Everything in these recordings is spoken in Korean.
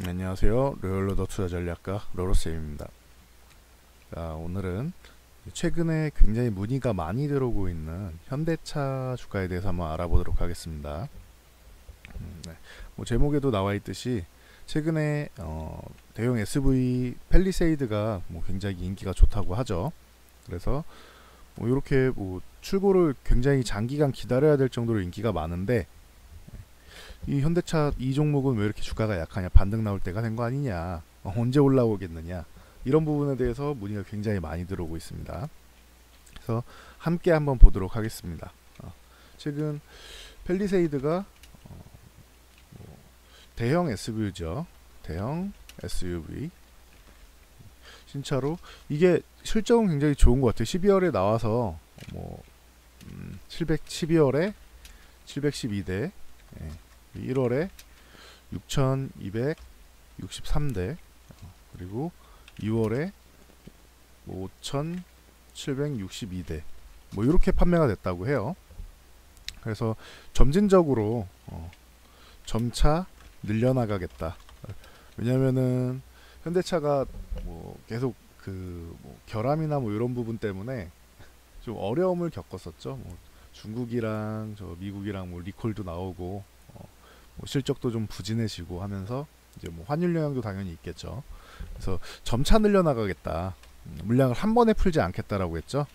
안녕하세요. 로열로더 투자전략가 로로쌤입니다. 자, 오늘은 최근에 굉장히 문의가 많이 들어오고 있는 현대차 주가에 대해서 한번 알아보도록 하겠습니다. 네. 제목에도 나와 있듯이 최근에 대형 SUV 팰리세이드가 굉장히 인기가 좋다고 하죠. 그래서 이렇게 출고를 굉장히 장기간 기다려야 될 정도로 인기가 많은데, 이 현대차 이 종목은 왜 이렇게 주가가 약하냐, 반등 나올 때가 된 거 아니냐, 언제 올라오겠느냐, 이런 부분에 대해서 문의가 굉장히 많이 들어오고 있습니다. 그래서 함께 한번 보도록 하겠습니다. 최근 팰리세이드가 대형 SUV죠. 대형 SUV 신차로 이게 실적은 굉장히 좋은 것 같아요. 12월에 나와서 12월에 712대, 1월에 6263대, 그리고 2월에 5762대 이렇게 판매가 됐다고 해요. 그래서 점진적으로 점차 늘려나가겠다. 왜냐면은 현대차가 계속 결함이나 이런 부분 때문에 좀 어려움을 겪었었죠. 중국이랑 미국이랑 리콜도 나오고 실적도 좀 부진해지고 하면서 이제 환율 영향도 당연히 있겠죠. 그래서 점차 늘려나가겠다. 물량을 한 번에 풀지 않겠다라고 했죠.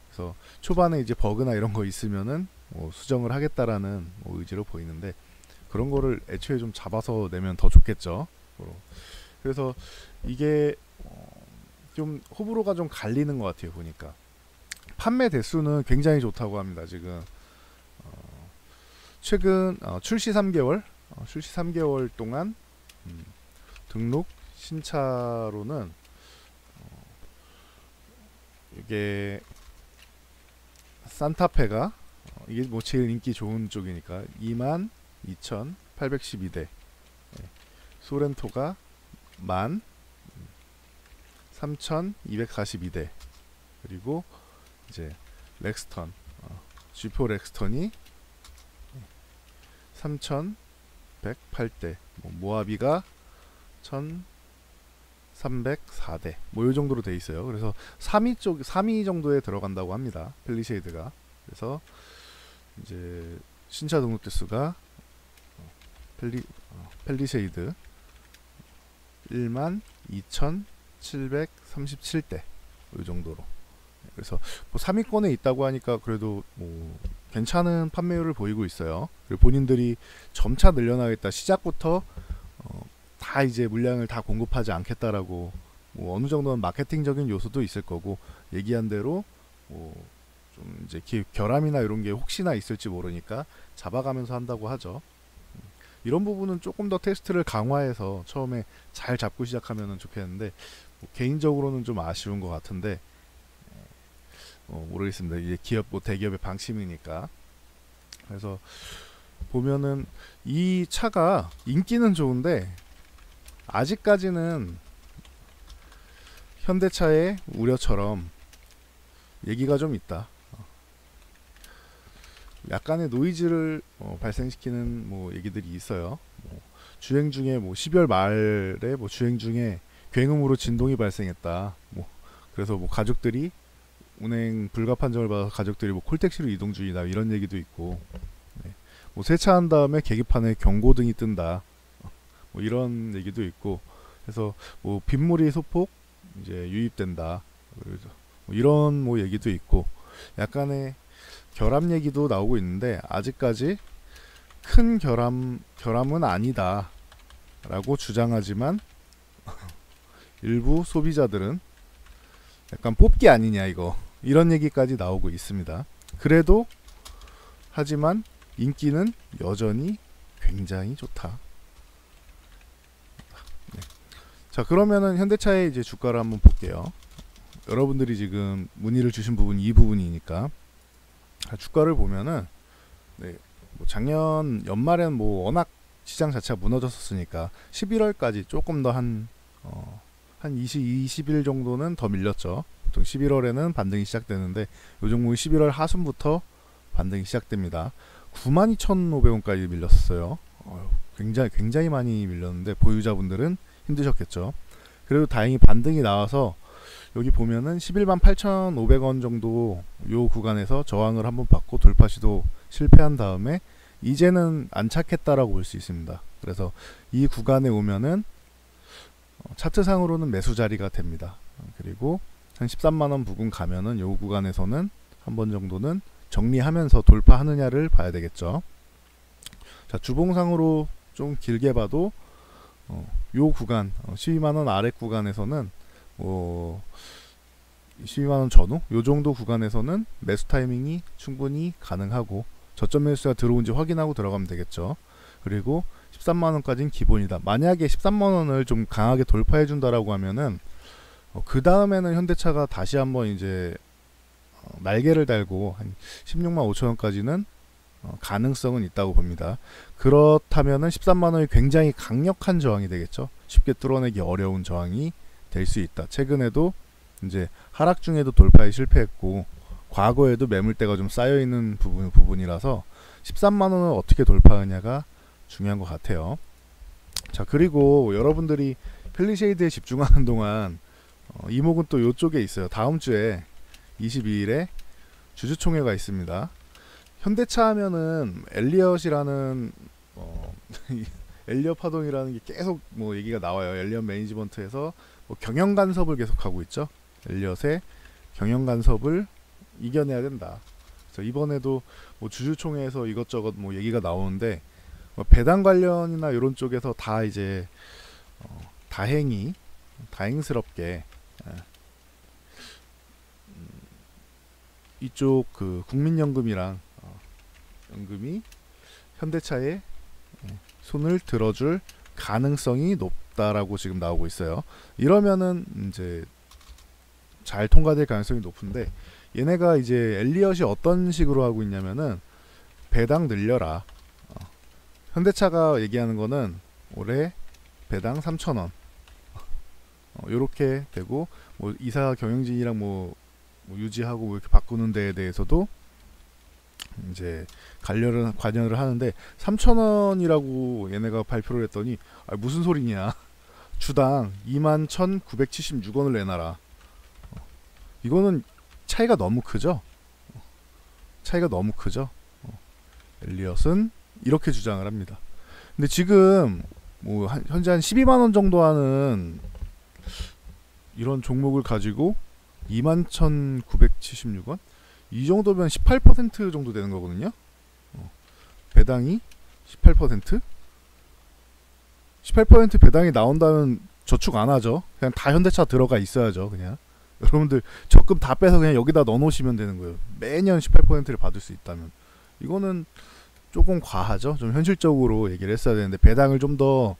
그래서 초반에 이제 버그나 이런 거 있으면은 수정을 하겠다라는 의지로 보이는데, 그런 거를 애초에 좀 잡아서 내면 더 좋겠죠. 그래서 이게 좀 호불호가 좀 갈리는 것 같아요. 보니까 판매 대수는 굉장히 좋다고 합니다. 지금 최근 출시 3개월 동안 등록 신차로는 이게 산타페가 이게 제일 인기 좋은 쪽이니까 22,812대, 소렌토가 13,242대, 그리고 이제 렉스턴, G4 렉스턴이 3,108대, 모하비가 1,304대, 이 정도로 돼 있어요. 그래서 3위 정도에 들어간다고 합니다. 팰리세이드가. 그래서 이제 신차 등록 대수가 팰리세이드 12,737대 이 정도로. 그래서 3위권에 있다고 하니까 그래도 괜찮은 판매율을 보이고 있어요. 그리고 본인들이 점차 늘려나겠다, 시작부터 다 이제 물량을 다 공급하지 않겠다라고, 어느 정도는 마케팅적인 요소도 있을 거고, 얘기한 대로 좀 이제 결함이나 이런 게 혹시나 있을지 모르니까 잡아가면서 한다고 하죠. 이런 부분은 조금 더 테스트를 강화해서 처음에 잘 잡고 시작하면 좋겠는데, 개인적으로는 좀 아쉬운 것 같은데, 모르겠습니다. 이게 대기업의 방침이니까. 그래서 보면은 이 차가 인기는 좋은데 아직까지는 현대차의 우려처럼 얘기가 좀 있다. 약간의 노이즈를 발생시키는 얘기들이 있어요. 주행 중에 12월 말에 주행 중에 굉음으로 진동이 발생했다. 그래서 가족들이 운행 불가 판정을 받아서 가족들이 콜택시로 이동 중이다, 이런 얘기도 있고, 세차한 다음에 계기판에 경고등이 뜬다, 이런 얘기도 있고, 그래서 빗물이 소폭 이제 유입된다, 이런 얘기도 있고, 약간의 결함 얘기도 나오고 있는데, 아직까지 큰 결함은 아니다 라고 주장하지만 일부 소비자들은 약간 뽑기 아니냐 이런 얘기까지 나오고 있습니다. 그래도 하지만 인기는 여전히 굉장히 좋다. 네. 자, 그러면은 현대차의 이제 주가를 한번 볼게요. 여러분들이 지금 문의를 주신 부분 이 부분이니까, 주가를 보면은 작년 연말에는 워낙 시장 자체가 무너졌었으니까 11월까지 조금 더 한 20일 정도는 더 밀렸죠. 보통 11월에는 반등이 시작되는데 요 종목이 11월 하순부터 반등이 시작됩니다. 92,500원까지 밀렸어요. 굉장히 많이 밀렸는데 보유자분들은 힘드셨겠죠. 그래도 다행히 반등이 나와서 여기 보면은 11만 8,500원 정도 요 구간에서 저항을 한번 받고 돌파 시도 실패한 다음에 이제는 안착했다라고 볼 수 있습니다. 그래서 이 구간에 오면은 차트상으로는 매수 자리가 됩니다. 그리고 한 13만원 부근 가면은 요 구간에서는 한 번 정도는 정리하면서 돌파하느냐를 봐야 되겠죠. 자, 주봉상으로 좀 길게 봐도 요 구간 12만원 아래 구간에서는 12만원 전후 요 정도 구간에서는 매수 타이밍이 충분히 가능하고 저점 매수가 들어온지 확인하고 들어가면 되겠죠. 그리고 13만원까지는 기본이다. 만약에 13만원을 좀 강하게 돌파해 준다라고 하면은 그 다음에는 현대차가 다시 한번 이제 날개를 달고 한 16만 5천원까지는 가능성은 있다고 봅니다. 그렇다면은 13만원이 굉장히 강력한 저항이 되겠죠. 쉽게 뚫어내기 어려운 저항이 될 수 있다. 최근에도 이제 하락 중에도 돌파에 실패했고 과거에도 매물대가 좀 쌓여있는 부분이라서 13만원을 어떻게 돌파하느냐가 중요한 것 같아요. 자, 그리고 여러분들이 펠리쉐이드에 집중하는 동안 이목은 또 이쪽에 있어요. 다음 주에 22일에 주주총회가 있습니다. 현대차 하면은 엘리엇이라는 엘리엇 파동이라는 게 계속 뭐 얘기가 나와요. 엘리엇 매니지먼트에서 뭐 경영 간섭을 계속 하고 있죠. 엘리엇의 경영 간섭을 이겨내야 된다. 그래서 이번에도 뭐 주주총회에서 이것저것 뭐 얘기가 나오는데 뭐 배당 관련이나 이런 쪽에서 다 이제 다행스럽게 이쪽 그 국민연금이랑 연금이 현대차에 손을 들어줄 가능성이 높다라고 지금 나오고 있어요. 이러면은 이제 잘 통과될 가능성이 높은데 얘네가 이제 엘리엇이 어떤 식으로 하고 있냐면은 배당 늘려라. 현대차가 얘기하는 거는 올해 배당 3,000원 요렇게 되고 뭐 이사 경영진이랑 뭐 유지하고 뭐 이렇게 바꾸는 데에 대해서도 이제 관여를 하는데 3,000원이라고 얘네가 발표를 했더니 무슨 소리냐 주당 21,976원을 내놔라. 이거는 차이가 너무 크죠. 엘리엇은 이렇게 주장을 합니다. 근데 지금 뭐 현재 한 12만원 정도 하는 이런 종목을 가지고 21,976원? 이 정도면 18% 정도 되는 거거든요. 배당이 18%? 18% 배당이 나온다면 저축 안 하죠. 그냥 다 현대차 들어가 있어야죠. 그냥 여러분들 적금 다 빼서 그냥 여기다 넣어 놓으시면 되는 거예요. 매년 18%를 받을 수 있다면. 이거는 조금 과하죠. 좀 현실적으로 얘기를 했어야 되는데 배당을 좀 더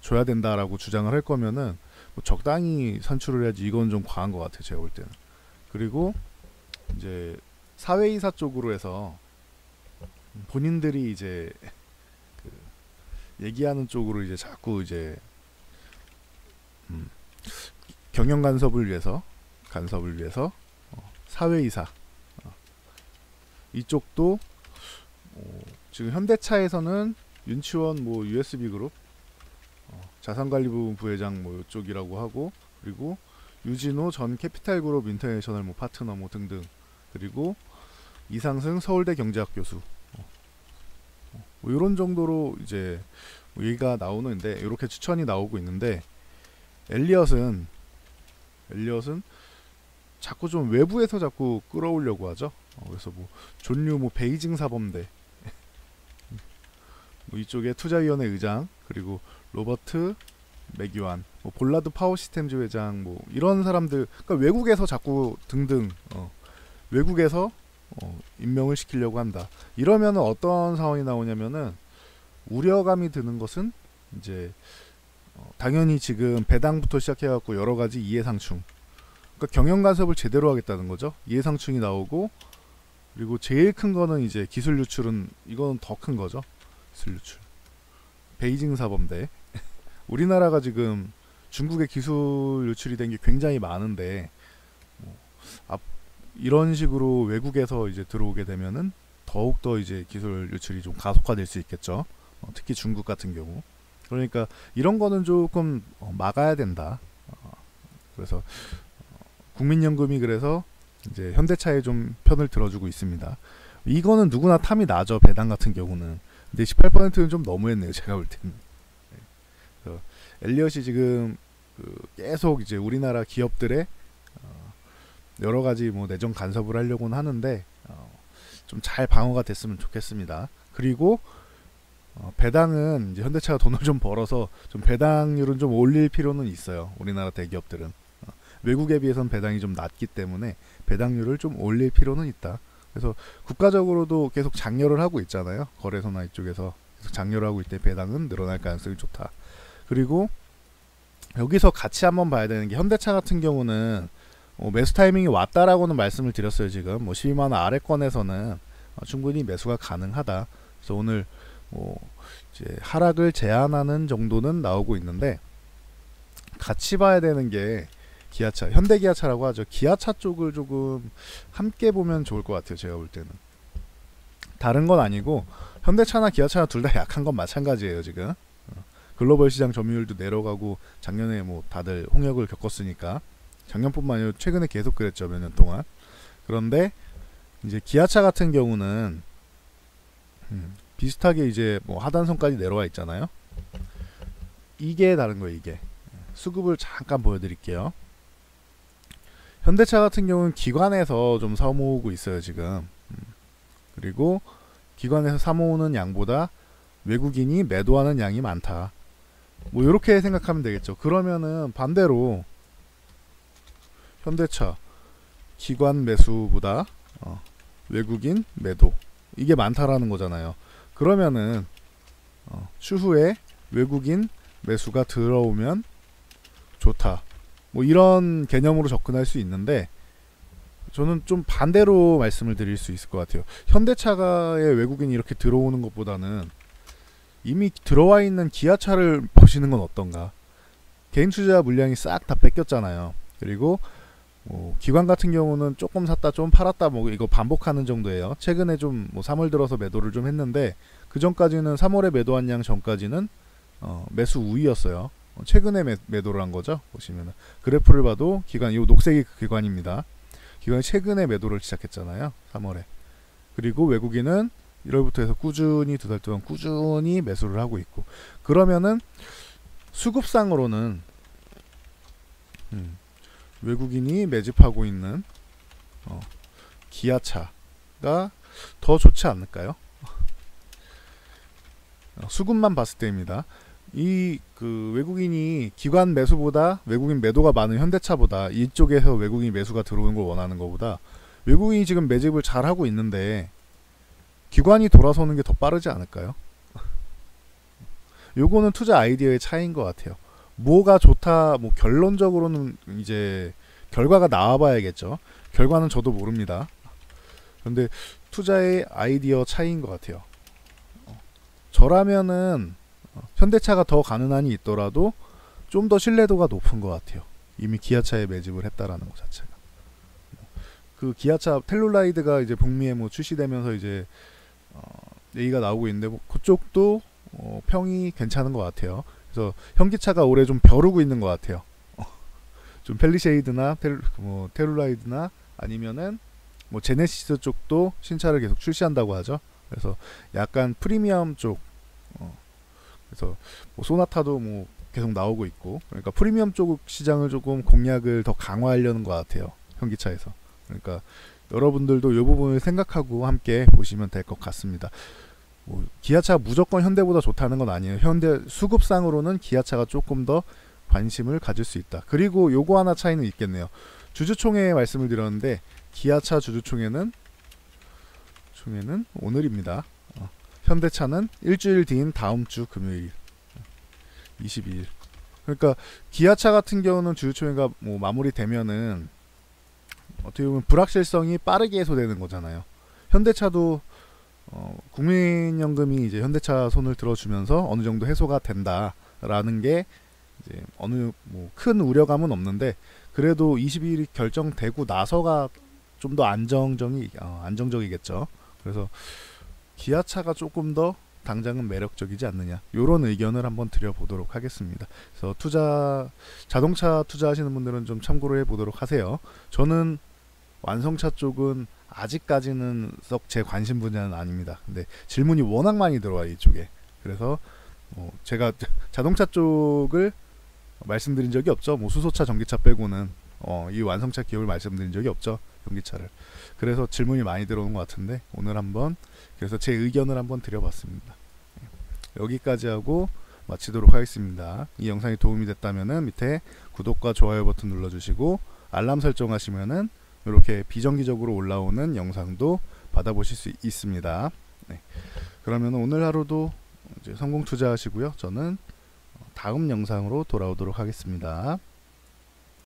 줘야 된다라고 주장을 할 거면은 뭐 적당히 산출을 해야지. 이건 좀 과한 것 같아요. 제가 볼 때는. 그리고 이제 사회이사 쪽으로 해서 본인들이 이제 그 얘기하는 쪽으로 이제 자꾸 이제 경영 간섭을 위해서 사회이사 이쪽도 지금 현대차에서는 윤치원 뭐 USB 그룹 자산관리부 부회장 뭐 이쪽이라고 하고, 그리고 유진호 전 캐피탈그룹 인터내셔널 뭐 파트너 뭐 등등, 그리고 이상승 서울대 경제학 교수 뭐 이런 정도로 이제 뭐 얘기가 나오는데 이렇게 추천이 나오고 있는데 엘리엇은 자꾸 좀 외부에서 자꾸 끌어오려고 하죠. 그래서 뭐 존류 뭐 베이징 사범대 뭐 이쪽에 투자위원회 의장, 그리고 로버트 맥유한, 뭐 볼라드 파워시스템즈 회장, 뭐 이런 사람들, 그러니까 외국에서 자꾸 등등 외국에서 임명을 시키려고 한다. 이러면 어떤 상황이 나오냐면은 우려감이 드는 것은 이제 당연히 지금 배당부터 시작해갖고 여러 가지 이해상충, 그러니까 경영 간섭을 제대로 하겠다는 거죠. 이해상충이 나오고, 그리고 제일 큰 거는 이제 기술 유출은, 이거는 더 큰 거죠. 기술 유출. 베이징 사범대. 우리나라가 지금 중국의 기술 유출이 된 게 굉장히 많은데 이런 식으로 외국에서 이제 들어오게 되면은 더욱더 이제 기술 유출이 좀 가속화될 수 있겠죠. 특히 중국 같은 경우. 그러니까 이런 거는 조금 막아야 된다. 그래서 국민연금이 그래서 이제 현대차에 좀 편을 들어주고 있습니다. 이거는 누구나 탐이 나죠. 배당 같은 경우는. 근데 18%는 좀 너무했네요. 제가 볼 때는. 엘리엇이 지금 계속 이제 우리나라 기업들의 여러 가지 뭐 내정 간섭을 하려고는 하는데 좀 잘 방어가 됐으면 좋겠습니다. 그리고 배당은 이제 현대차가 돈을 좀 벌어서 좀 배당률은 좀 올릴 필요는 있어요. 우리나라 대기업들은 외국에 비해서는 배당이 좀 낮기 때문에 배당률을 좀 올릴 필요는 있다. 그래서 국가적으로도 계속 장려를 하고 있잖아요. 거래소나 이쪽에서 계속 장려를 하고 있대. 배당은 늘어날 가능성이 좋다. 그리고 여기서 같이 한번 봐야 되는 게 현대차 같은 경우는 매수 타이밍이 왔다라고는 말씀을 드렸어요. 지금 뭐 12만원 아래권에서는 충분히 매수가 가능하다. 그래서 오늘 이제 하락을 제한하는 정도는 나오고 있는데 같이 봐야 되는 게 기아차, 현대기아차라고 하죠. 기아차 쪽을 조금 함께 보면 좋을 것 같아요. 제가 볼 때는 다른 건 아니고 현대차나 기아차나 둘 다 약한 건 마찬가지예요. 지금 글로벌 시장 점유율도 내려가고 작년에 뭐 다들 홍역을 겪었으니까 작년뿐만 아니라 최근에 계속 그랬죠. 몇 년 동안. 그런데 이제 기아차 같은 경우는 비슷하게 이제 뭐 하단선까지 내려와 있잖아요. 이게 다른 거예요. 이게 수급을 잠깐 보여드릴게요. 현대차 같은 경우는 기관에서 좀 사모으고 있어요. 지금. 그리고 기관에서 사모으는 양보다 외국인이 매도하는 양이 많다. 뭐 이렇게 생각하면 되겠죠. 그러면은 반대로 현대차 기관 매수보다 외국인 매도 이게 많다라는 거잖아요. 그러면은 추후에 외국인 매수가 들어오면 좋다. 뭐 이런 개념으로 접근할 수 있는데 저는 좀 반대로 말씀을 드릴 수 있을 것 같아요. 현대차가에 외국인이 이렇게 들어오는 것보다는 이미 들어와 있는 기아차를 보시는 건 어떤가. 개인 투자 물량이 싹 다 뺏겼잖아요. 그리고 뭐 기관 같은 경우는 조금 샀다 좀 팔았다 뭐 이거 반복하는 정도예요. 최근에 좀 뭐 3월 들어서 매도를 좀 했는데 그 전까지는 3월에 매도한 양 전까지는 매수 우위였어요. 최근에 매도를 한 거죠. 보시면은 그래프를 봐도 기관, 이 녹색이 그 기관입니다. 기관이 최근에 매도를 시작했잖아요. 3월에. 그리고 외국인은 1월부터 해서 꾸준히 2달 동안 꾸준히 매수를 하고 있고, 그러면은 수급상으로는 외국인이 매집하고 있는 기아차가 더 좋지 않을까요? 수급만 봤을 때입니다. 이 그 외국인이 기관 매수보다 외국인 매도가 많은 현대차보다 이쪽에서 외국인 매수가 들어오는 걸 원하는 것보다 외국인이 지금 매집을 잘 하고 있는데 기관이 돌아서는 게 더 빠르지 않을까요? 요거는 투자 아이디어의 차이인 것 같아요. 뭐가 좋다, 뭐 결론적으로는 이제 결과가 나와봐야겠죠. 결과는 저도 모릅니다. 그런데 투자의 아이디어 차이인 것 같아요. 저라면은 현대차가 더 가는 한이 있더라도 좀 더 신뢰도가 높은 것 같아요. 이미 기아차에 매집을 했다라는 것 자체가. 그 기아차 텔룰라이드가 이제 북미에 뭐 출시되면서 이제 얘기가 나오고 있는데 뭐 그쪽도 평이 괜찮은 것 같아요. 그래서 현기차가 올해 좀 벼르고 있는 것 같아요. 좀 펠리쉐이드나 텔룰라이드나 아니면은 뭐 제네시스 쪽도 신차를 계속 출시한다고 하죠. 그래서 약간 프리미엄 쪽, 그래서 뭐 소나타도 뭐 계속 나오고 있고, 그러니까 프리미엄 쪽 시장을 조금 공략을 더 강화하려는 것 같아요. 현기차에서. 그러니까 여러분들도 이 부분을 생각하고 함께 보시면 될 것 같습니다. 뭐 기아차가 무조건 현대보다 좋다는 건 아니에요. 현대 수급상으로는 기아차가 조금 더 관심을 가질 수 있다. 그리고 요거 하나 차이는 있겠네요. 주주총회 말씀을 드렸는데 기아차 주주총회는 오늘입니다. 현대차는 일주일 뒤인 다음 주 금요일 22일. 그러니까 기아차 같은 경우는 주주총회가 뭐 마무리되면은 어떻게 보면 불확실성이 빠르게 해소되는 거잖아요. 현대차도 국민연금이 이제 현대차 손을 들어주면서 어느 정도 해소가 된다라는 게 이제 어느 뭐 큰 우려감은 없는데, 그래도 22일이 결정되고 나서가 좀 더 안정적이겠죠. 그래서 기아차가 조금 더 당장은 매력적이지 않느냐, 요런 의견을 한번 드려보도록 하겠습니다. 그래서 자동차 투자하시는 분들은 좀 참고로 해보도록 하세요. 저는 완성차 쪽은 아직까지는 썩 제 관심 분야는 아닙니다. 근데 질문이 워낙 많이 들어와요, 이쪽에. 그래서 제가 자동차 쪽을 말씀드린 적이 없죠. 뭐 수소차, 전기차 빼고는 이 완성차 기업을 말씀드린 적이 없죠, 전기차를. 그래서 질문이 많이 들어오는 것 같은데 오늘 한번 그래서 제 의견을 한번 드려봤습니다. 여기까지 하고 마치도록 하겠습니다. 이 영상이 도움이 됐다면은 밑에 구독과 좋아요 버튼 눌러주시고 알람 설정하시면은 이렇게 비정기적으로 올라오는 영상도 받아보실 수 있습니다. 네. 그러면 오늘 하루도 이제 성공 투자하시고요. 저는 다음 영상으로 돌아오도록 하겠습니다.